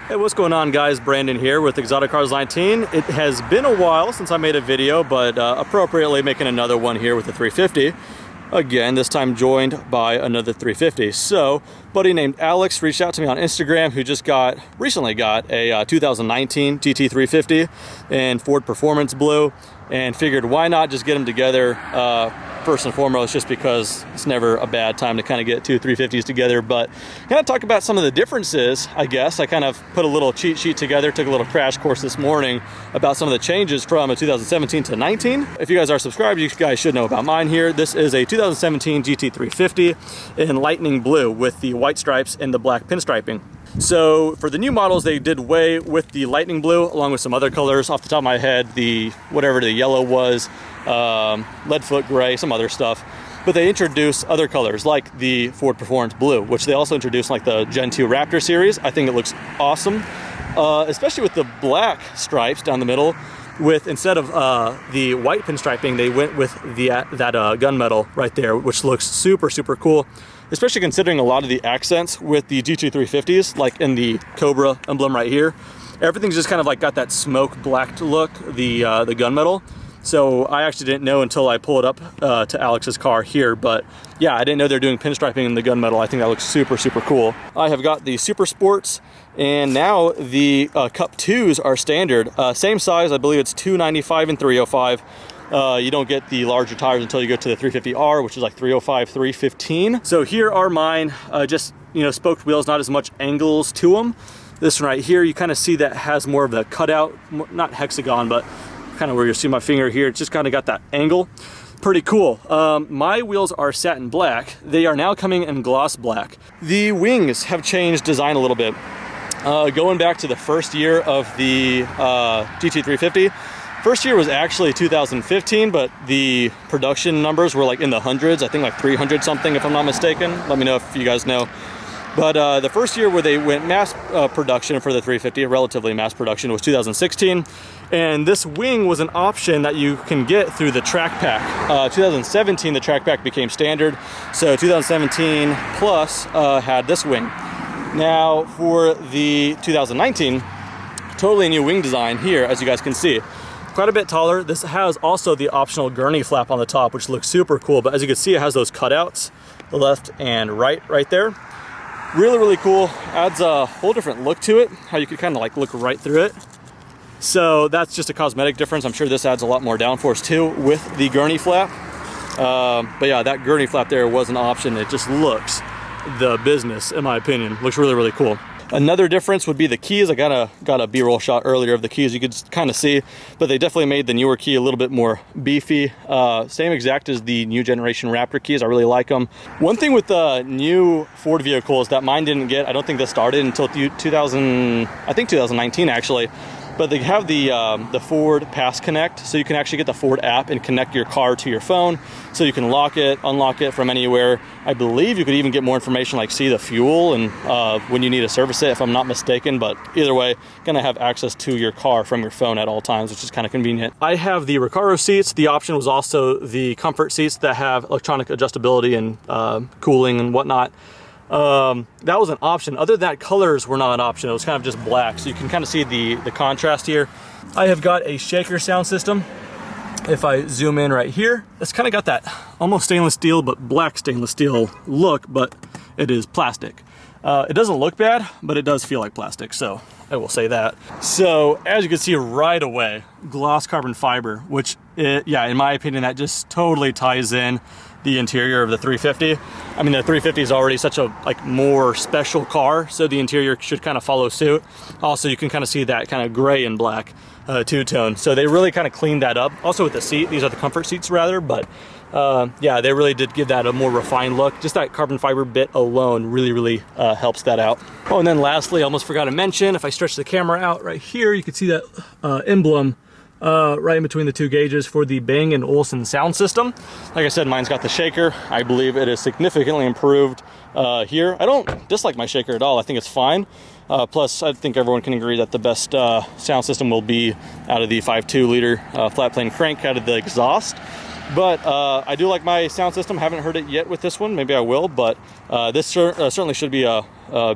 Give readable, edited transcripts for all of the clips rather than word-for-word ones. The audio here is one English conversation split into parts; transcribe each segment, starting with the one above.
Hey, what's going on, guys? Brandon here with Exotic Cars 19. It has been a while since I made a video, but appropriately making another one here with the 350. Again, this time joined by another 350. So, buddy named Alex reached out to me on Instagram, who just recently got a 2019 GT350 in Ford Performance Blue, and figured why not just get them together. First and foremost, just because it's never a bad time to kind of get two 350s together, but kind of talk about some of the differences, I guess. I kind of put a little cheat sheet together, took a little crash course this morning about some of the changes from a 2017 to 19. If you guys are subscribed, you guys should know about mine here. This is a 2017 GT350 in lightning blue with the white stripes and the black pinstriping. So for the new models, they did away with the lightning blue along with some other colors. Off the top of my head, whatever the yellow was, leadfoot gray, some other stuff. But they introduced other colors like the Ford Performance Blue, which they also introduced in like the Gen 2 Raptor series. I think it looks awesome, especially with the black stripes down the middle. Instead of the white pinstriping, they went with that gunmetal right there, which looks super, super cool. Especially considering a lot of the accents with the GT350s, like in the Cobra emblem right here. Everything's just kind of like got that smoke black look, the gunmetal. So I actually didn't know until I pulled up to Alex's car here, but yeah, I didn't know they're doing pinstriping in the gunmetal. I think that looks super, super cool. I have got the Super Sports, and now the Cup 2s are standard. Same size, I believe it's 295 and 305. You don't get the larger tires until you go to the 350R, which is like 305, 315. So here are mine, just, spoked wheels, not as much angles to them. This one right here, you kind of see that has more of the cutout, not hexagon, but kind of where you see my finger here. It's just kind of got that angle. Pretty cool. My wheels are satin black. They are now coming in gloss black. The wings have changed design a little bit. Going back to the first year of the GT350, first year was actually 2015, but the production numbers were like in the hundreds. I think like 300 something, if I'm not mistaken. Let me know if you guys know. But the first year where they went mass production for the 350, relatively mass production, was 2016. And this wing was an option that you can get through the track pack. 2017, the track pack became standard. So 2017 Plus had this wing. Now for the 2019, totally new wing design here, as you guys can see. Quite a bit taller. This has also the optional gurney flap on the top, which looks super cool. But as you can see, it has those cutouts, the left and right there. Really, really cool. Adds a whole different look to it, how you could kind of like look right through it. So that's just a cosmetic difference. I'm sure this adds a lot more downforce too with the gurney flap. But yeah, that gurney flap there was an option. It just looks the business, in my opinion. Looks really, really cool. Another difference would be the keys. I got a B-roll shot earlier of the keys. You could kind of see, but they definitely made the newer key a little bit more beefy. Same exact as the new generation Raptor keys. I really like them. One thing with the new Ford vehicles that mine didn't get, I don't think this started until 2019 actually, but they have the Ford Pass Connect, so you can actually get the Ford app and connect your car to your phone, so you can lock it, unlock it from anywhere. I believe you could even get more information, like see the fuel and when you need to service it, if I'm not mistaken. But either way, gonna have access to your car from your phone at all times, which is kind of convenient. I have the Recaro seats. The option was also the comfort seats that have electronic adjustability and cooling and whatnot. That was an option. Other than that, colors were not an option. It was kind of just black, so you can kind of see the contrast here. I have got a shaker sound system. If I zoom in right here, it's kind of got that almost stainless steel but black stainless steel look, but it is plastic. It doesn't look bad, but it does feel like plastic, so I will say that. So as you can see right away, gloss carbon fiber, which yeah, in my opinion, that just totally ties in the interior of the 350. I mean, the 350 is already such a more special car, so the interior should kind of follow suit. Also, you can kind of see that kind of gray and black two-tone. So they really kind of cleaned that up. Also with the seat, these are the comfort seats rather, but yeah, they really did give that a more refined look. Just that carbon fiber bit alone really helps that out. Oh, and then lastly, I almost forgot to mention, if I stretch the camera out right here, you can see that emblem right in between the two gauges for the Bang & Olufsen sound system. Like I said, mine's got the shaker. I believe it is significantly improved here. I don't dislike my shaker at all. I think it's fine. Plus, I think everyone can agree that the best sound system will be out of the 5.2 liter flat plane crank out of the exhaust. But I do like my sound system. Haven't heard it yet with this one. Maybe I will, but this certainly should be a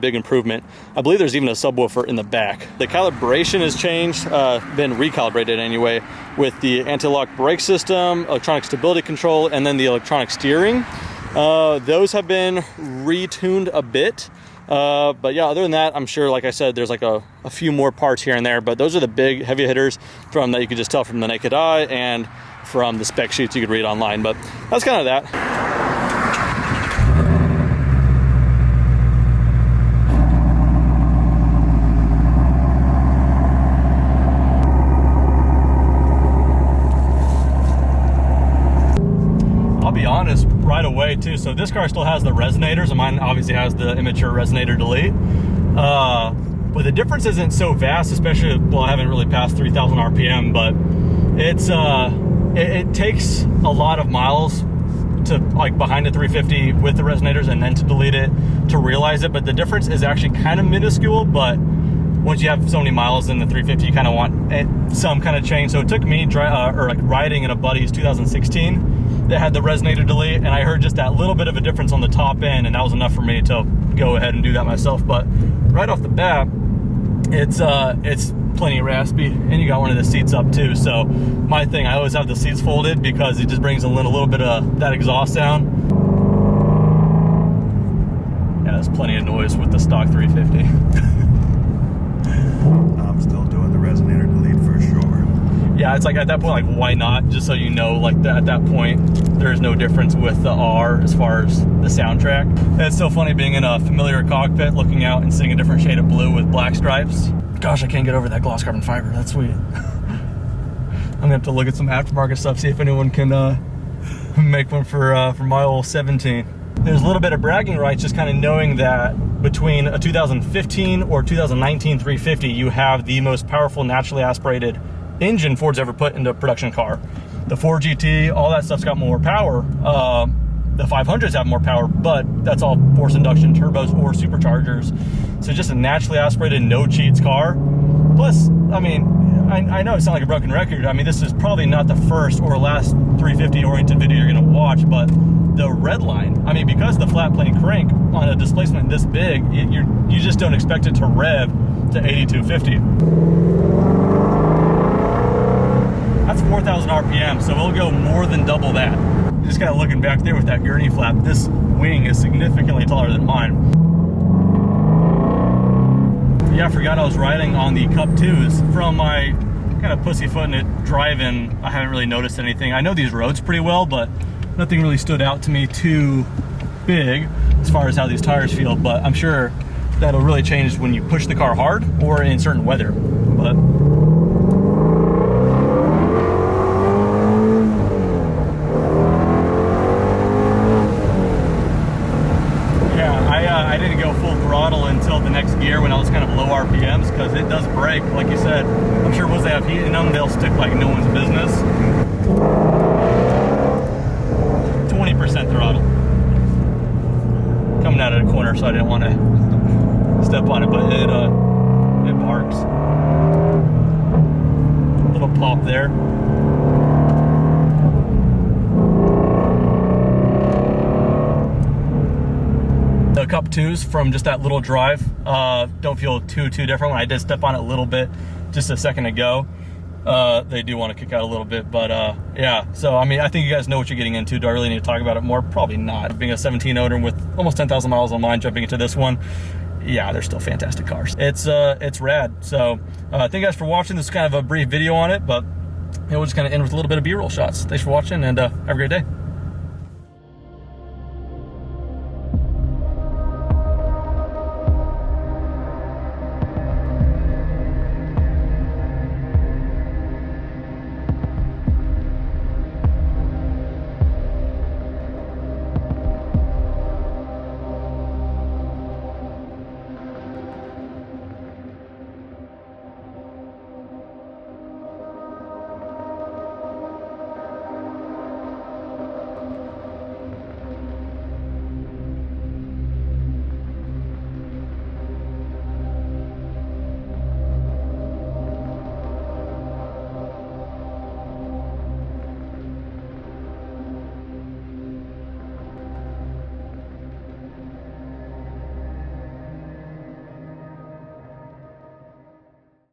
big improvement. I believe there's even a subwoofer in the back. The calibration has changed, been recalibrated anyway, with the anti-lock brake system, electronic stability control, and then the electronic steering. Those have been retuned a bit. But yeah, other than that, I'm sure, like I said, there's like a few more parts here and there, but those are the big heavy hitters from that you could just tell from the naked eye and from the spec sheets you could read online. But that's kind of that. I'll be honest right away too. So this car still has the resonators, and mine obviously has the immature resonator delete. But the difference isn't so vast, especially, well, I haven't really passed 3,000 RPM, but it's it takes a lot of miles to, like, behind the 350 with the resonators and then to delete it to realize it. But the difference is actually kind of minuscule, but once you have so many miles in the 350, you kind of want some kind of change. So it took me riding in a buddy's 2016 that had the resonator delete, and I heard just that little bit of a difference on the top end, and that was enough for me to go ahead and do that myself. But right off the bat, it's plenty raspy, and you got one of the seats up too. So my thing, I always have the seats folded because it just brings in a little bit of that exhaust sound. Yeah, there's plenty of noise with the stock 350. I'm still doing the resonator delete for sure. Yeah, it's like at that point, like, why not? Just so you know, like, at that point, there's no difference with the R as far as the soundtrack. And it's so funny being in a familiar cockpit, looking out and seeing a different shade of blue with black stripes. Gosh, I can't get over that gloss carbon fiber. That's sweet. I'm gonna have to look at some aftermarket stuff, see if anyone can make one for my old 17. There's a little bit of bragging rights, just kind of knowing that between a 2015 or 2019 350, you have the most powerful naturally aspirated engine Ford's ever put into a production car. The 4GT, all that stuff's got more power. The 500s have more power, but that's all forced induction turbos or superchargers. So just a naturally aspirated, no cheats car. Plus, I mean, I know it sounds like a broken record. I mean, this is probably not the first or last 350 oriented video you're gonna watch, but the red line, I mean, because the flat plane crank on a displacement this big, you just don't expect it to rev to 8250. That's 4,000 RPM, so it'll go more than double that. Just kind of looking back there with that gurney flap, this wing is significantly taller than mine. Yeah, I forgot I was riding on the Cup 2s. From my kind of pussyfooting it driving, I haven't really noticed anything. I know these roads pretty well, but nothing really stood out to me too big as far as how these tires feel, but I'm sure that'll really change when you push the car hard or in certain weather. But I didn't go full throttle until the next gear when I was kind of low RPMs, because it does brake, like you said. I'm sure once they have heat in them, they'll stick like no one's business. 20% throttle. Coming out of the corner, so I didn't want to step on it, but it barks. Little pop there. The Cup 2s from just that little drive don't feel too different. When I did step on it a little bit just a second ago, they do want to kick out a little bit, but yeah. So I mean, I think you guys know what you're getting into. Do I really need to talk about it more? Probably not. Being a 17 owner with almost 10,000 miles on mine, jumping into this one, yeah, they're still fantastic cars. It's rad. So thank you guys for watching. This is kind of a brief video on it, but we'll just kind of end with a little bit of B-roll shots. Thanks for watching, and have a great day.